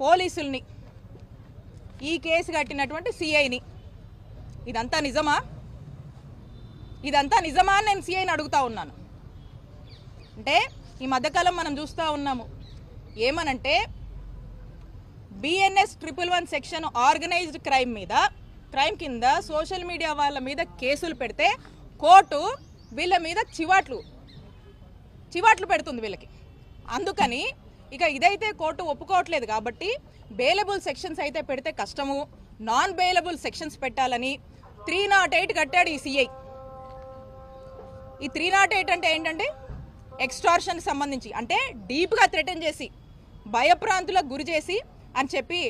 పోలీసుల్ని, ఈ కేసు కట్టినటువంటి సిఐని. ఇదంతా నిజమా? ఇదంతా నిజమా అని నేను సిఐని అడుగుతా ఉన్నాను. అంటే ఈ మధ్యకాలం మనం చూస్తూ ఉన్నాము ఏమనంటే BNS 111 సెక్షన్ ఆర్గనైజ్డ్ క్రైమ్ కింద సోషల్ మీడియా వాళ్ళ మీద కేసులు పెడితే కోర్టు వీళ్ళ మీద చివాట్లు పెడుతుంది వీళ్ళకి. అందుకని ఇక ఇదైతే కోర్టు ఒప్పుకోవట్లేదు కాబట్టి బెయిలబుల్ సెక్షన్స్ అయితే పెడితే కష్టము, నాన్ బెయిలబుల్ సెక్షన్స్ పెట్టాలని 308 కట్టాడు ఈ సిఐ. ఈ 308 అంటే ఏంటంటే ఎక్స్టార్షన్కి సంబంధించి, అంటే డీప్గా థ్రెటన్ చేసి భయప్రాంతులకు గురి చేసి అని చెప్పి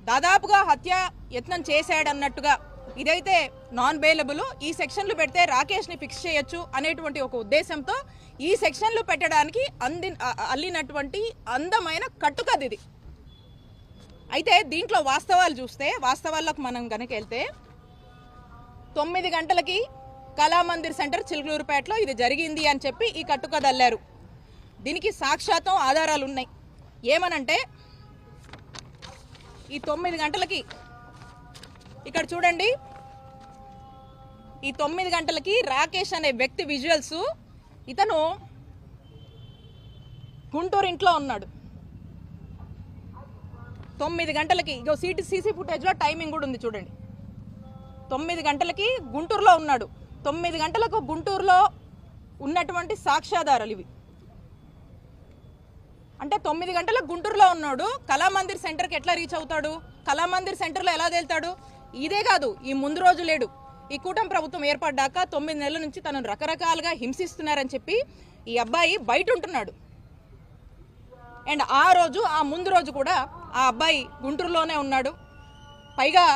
దాదాపుగా హత్య యత్నం చేశాడన్నట్టుగా ఇదైతే నాన్ బెయిలబుల్. ఈ సెక్షన్లు పెడితే రాకేష్ని ఫిక్స్ చేయొచ్చు అనేటువంటి ఒక ఉద్దేశంతో ఈ సెక్షన్లు పెట్టడానికి అల్లినటువంటి అందమైన కట్టుకది ఇది. అయితే దీంట్లో వాస్తవాలు చూస్తే, వాస్తవాలకు మనం కనుక వెళ్తే 9 గంటలకి కళామందిర్ సెంటర్ చిలుకలూరుపేటలో ఇది జరిగింది అని చెప్పి ఈ కట్టుకథ అల్లారు. దీనికి సాక్షాత్తం ఆధారాలు ఉన్నాయి. ఏమనంటే ఈ 9 గంటలకి ఇక్కడ చూడండి, ఈ 9 గంటలకి రాకేష్ అనే వ్యక్తి విజువల్స్, ఇతను గుంటూరు ఇంట్లో ఉన్నాడు. 9 గంటలకి ఇగో సీసీ ఫుటేజ్లో టైమింగ్ కూడా ఉంది చూడండి. 9 గంటలకి గుంటూరులో ఉన్నాడు. 9 గంటలకు గుంటూరులో ఉన్నటువంటి సాక్ష్యాధారాలు ఇవి. అంటే 9 గంటలకు గుంటూరులో ఉన్నాడు. కళామందిర్ సెంటర్కి ఎట్లా రీచ్ అవుతాడు? కళామందిర్ సెంటర్లో ఎలా తేలుతాడు? ఇదే కాదు, ఈ ముందు రోజు లేడు. ఈ కూటమి ప్రభుత్వం ఏర్పడ్డాక 9 నెలల నుంచి తనను రకరకాలుగా హింసిస్తున్నారని చెప్పి ఈ అబ్బాయి బయట ఉంటున్నాడు. అండ్ ఆ ముందు రోజు కూడా ఆ అబ్బాయి గుంటూరులోనే ఉన్నాడు. పైగా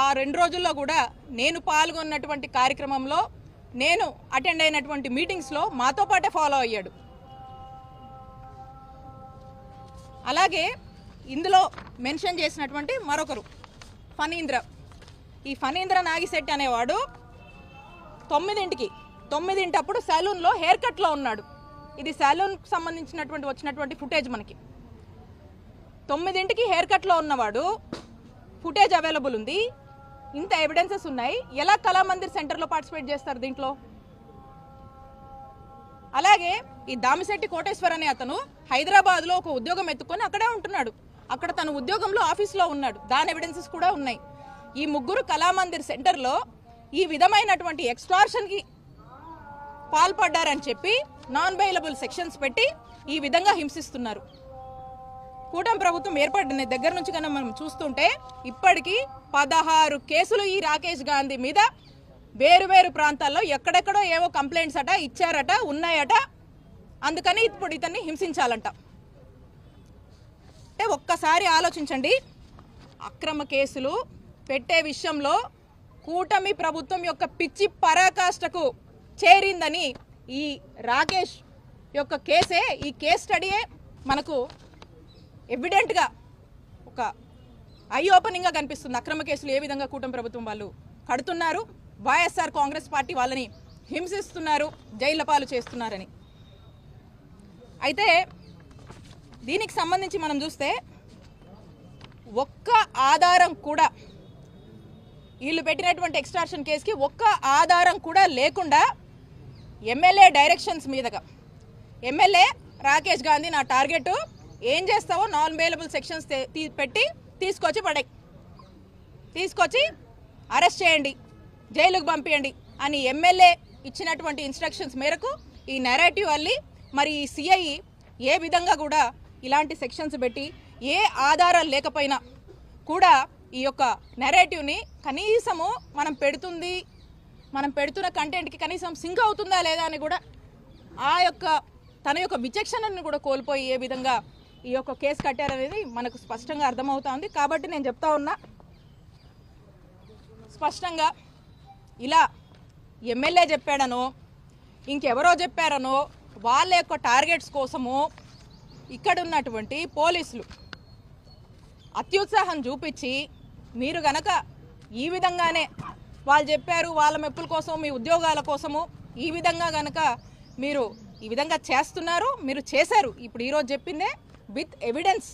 ఆ 2 రోజుల్లో కూడా నేను పాల్గొన్నటువంటి కార్యక్రమంలో, నేను అటెండ్ అయినటువంటి మీటింగ్స్లో మాతో పాటే ఫాలో అయ్యాడు. అలాగే ఇందులో మెన్షన్ చేసినటువంటి మరొకరు ఫణీంద్ర, ఈ ఫణీంద్ర నాగిశెట్టి అనేవాడు 9 అప్పుడు సెలూన్లో హెయిర్ కట్లో ఉన్నాడు. ఇది సెలూన్కి సంబంధించినటువంటి వచ్చినటువంటి ఫుటేజ్. మనకి 9 హెయిర్ కట్లో ఉన్నవాడు, ఫుటేజ్ అవైలబుల్ ఉంది, ఇంత ఎవిడెన్సెస్ ఉన్నాయి. ఎలా కళామందిర్ సెంటర్లో పార్టిసిపేట్ చేస్తారు దీంట్లో? అలాగే ఈ దామిశెట్టి కోటేశ్వర్ అనే అతను హైదరాబాద్లో ఒక ఉద్యోగం ఎత్తుకొని అక్కడే ఉంటున్నాడు. అక్కడ తన ఉద్యోగంలో ఆఫీస్లో ఉన్నాడు. దాని ఎవిడెన్సెస్ కూడా ఉన్నాయి. ఈ ముగ్గురు కళామందిర్ సెంటర్లో ఈ విధమైనటువంటి ఎక్స్టార్షన్కి పాల్పడ్డారని చెప్పి నాన్ బెయిలబుల్ సెక్షన్స్ పెట్టి ఈ విధంగా హింసిస్తున్నారు. కూటమి ప్రభుత్వం ఏర్పడిన దగ్గర నుంచి కన్నా మనం చూస్తుంటే ఇప్పటికీ 16 కేసులు ఈ రాకేష్ గాంధీ మీద వేరు ప్రాంతాల్లో ఎక్కడెక్కడో ఏవో కంప్లైంట్స్ ఇచ్చారట, ఉన్నాయట. అందుకని ఇప్పుడు ఇతన్ని హింసించాలంట. అంటే ఒక్కసారి ఆలోచించండి, అక్రమ కేసులు పెట్టే విషయంలో కూటమి ప్రభుత్వం యొక్క పిచ్చి పరాకాష్ఠకు చేరిందని ఈ రాకేష్ యొక్క కేసే, ఈ కేస్ స్టడీయే మనకు ఎవిడెంట్గా ఒక ఐ ఓపెనింగ్గా కనిపిస్తుంది. అక్రమ కేసులు ఏ విధంగా కూటమి ప్రభుత్వం వాళ్ళు కడుతున్నారు, వైఎస్ఆర్ కాంగ్రెస్ పార్టీ వాళ్ళని హింసిస్తున్నారు, జైళ్ల పాలు చేస్తున్నారని. అయితే దీనికి సంబంధించి మనం చూస్తే ఒక్క ఆధారం కూడా, వీళ్ళు పెట్టినటువంటి ఎక్స్టార్షన్ కేసుకి ఒక్క ఆధారం కూడా లేకుండా ఎమ్మెల్యే డైరెక్షన్స్ మీదగా ఎమ్మెల్యే రాకేష్ గాంధీ నా టార్గెట్ ఏం చేస్తావో నాన్ బెయిలబుల్ సెక్షన్స్ పెట్టి తీసుకొచ్చి అరెస్ట్ చేయండి, జైలుకు పంపించండి అని ఎమ్మెల్యే ఇచ్చినటువంటి ఇన్స్ట్రక్షన్స్ మేరకు ఈ నెరేటివ్ అల్లి మరి ఈ సిఐ ఏ విధంగా కూడా ఇలాంటి సెక్షన్స్ పెట్టి ఏ ఆధారాలు లేకపోయినా కూడా ఈ యొక్క నెరేటివ్ని కనీసము మనం పెడుతున్న కంటెంట్కి కనీసం సింక్ అవుతుందా లేదా అని కూడా తన యొక్క విచక్షణను కూడా కోల్పోయి ఏ విధంగా ఈ యొక్క కేసు కట్టారనేది మనకు స్పష్టంగా అర్థమవుతుంది. కాబట్టి నేను చెప్తా ఉన్నా స్పష్టంగా, ఇలా ఎమ్మెల్యే చెప్పాడనో ఇంకెవరో చెప్పారనో వాళ్ళ యొక్క టార్గెట్స్ కోసము ఇక్కడ ఉన్నటువంటి పోలీసులు అత్యుత్సాహం చూపించి మీరు గనక ఈ విధంగానే వాళ్ళు చెప్పారు వాళ్ళ మెప్పుల కోసం మీ ఉద్యోగాల కోసము ఈ విధంగా గనక మీరు ఈ విధంగా చేస్తున్నారు, మీరు చేశారు. ఇప్పుడు ఈరోజు చెప్పిందే విత్ ఎవిడెన్స్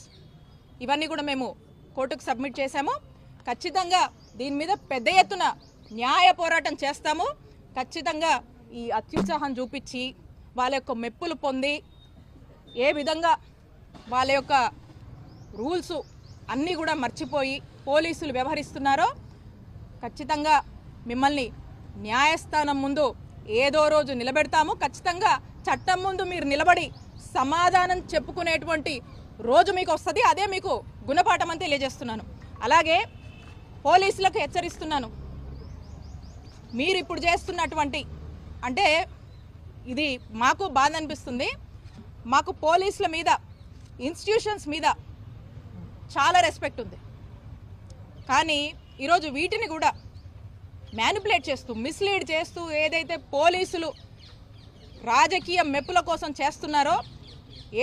ఇవన్నీ కూడా మేము కోర్టుకు సబ్మిట్ చేశాము. ఖచ్చితంగా దీని మీద పెద్ద ఎత్తున న్యాయ పోరాటం చేస్తాము. ఖచ్చితంగా ఈ అత్యుత్సాహం చూపించి వాళ్ళ యొక్క మెప్పులు పొంది ఏ విధంగా వాళ్ళ యొక్క రూల్స్ అన్నీ కూడా మర్చిపోయి పోలీసులు వ్యవహరిస్తున్నారో ఖచ్చితంగా మిమ్మల్ని న్యాయస్థానం ముందు ఏదో రోజు నిలబెడతాము. ఖచ్చితంగా చట్టం ముందు మీరు నిలబడి సమాధానం చెప్పుకునేటువంటి రోజు మీకు వస్తుంది. అదే మీకు గుణపాఠం అని తెలియజేస్తున్నాను. అలాగే పోలీసులకు హెచ్చరిస్తున్నాను, మీరు ఇప్పుడు చేస్తున్నటువంటి అంటే ఇది మాకు బాధ అనిపిస్తుంది. మాకు పోలీసుల మీద ఇన్స్టిట్యూషన్స్ మీద చాలా రెస్పెక్ట్ ఉంది. కానీ ఈరోజు వీటిని కూడా మ్యానిపులేట్ చేస్తూ మిస్లీడ్ చేస్తూ ఏదైతే పోలీసులు రాజకీయ మెప్పుల కోసం చేస్తున్నారో,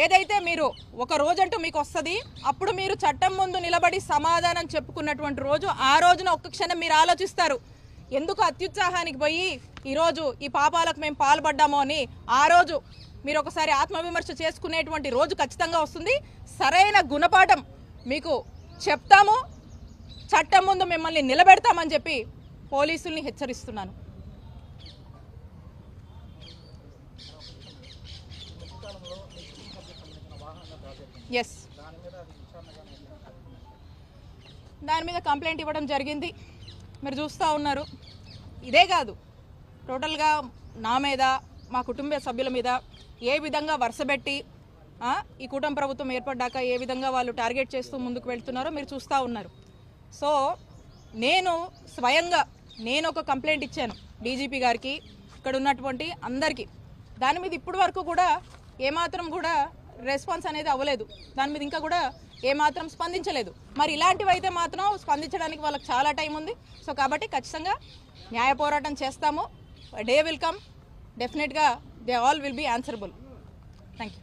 ఏదైతే మీరు ఒక రోజంటూ మీకు వస్తుంది, అప్పుడు మీరు చట్టం ముందు నిలబడి సమాధానం చెప్పుకున్నటువంటి రోజు, ఆ రోజున ఒక్క క్షణం మీరు ఆలోచిస్తారు ఎందుకు అత్యుత్సాహానికి పోయి ఈరోజు ఈ పాపాలకు మేము పాల్పడ్డామో అని. ఆ రోజు మీరు ఒకసారి ఆత్మవిమర్శ చేసుకునేటువంటి రోజు ఖచ్చితంగా వస్తుంది. సరైన గుణపాఠం మీకు చెప్తాము, చట్టం ముందు మిమ్మల్ని నిలబెడతామని చెప్పి పోలీసుల్ని హెచ్చరిస్తున్నాను. ఎస్, దాని మీద కంప్లైంట్ ఇవ్వడం జరిగింది. మీరు చూస్తూ ఉన్నారు. ఇదే కాదు, టోటల్గా నా మీద మా కుటుంబ సభ్యుల మీద ఏ విధంగా వరుసబెట్టి ఈ కుటుంబ ప్రభుత్వం ఏర్పడ్డాక ఏ విధంగా వాళ్ళు టార్గెట్ చేస్తూ ముందుకు వెళ్తున్నారో మీరు చూస్తూ ఉన్నారు. సో నేను స్వయంగా ఒక కంప్లైంట్ ఇచ్చాను డీజీపీ గారికి, ఇక్కడ ఉన్నటువంటి అందరికీ. దాని మీద ఇప్పటి వరకు కూడా ఏమాత్రం కూడా రెస్పాన్స్ అనేది అవ్వలేదు. దాని మీద ఇంకా కూడా ఏమాత్రం స్పందించలేదు. మరి ఇలాంటివి అయితే మాత్రం స్పందించడానికి వాళ్ళకి చాలా టైం ఉంది. సో కాబట్టి ఖచ్చితంగా న్యాయ పోరాటం చేస్తాము. డే విల్ కమ్, డెఫినెట్గా they all will be answerable. Thank you.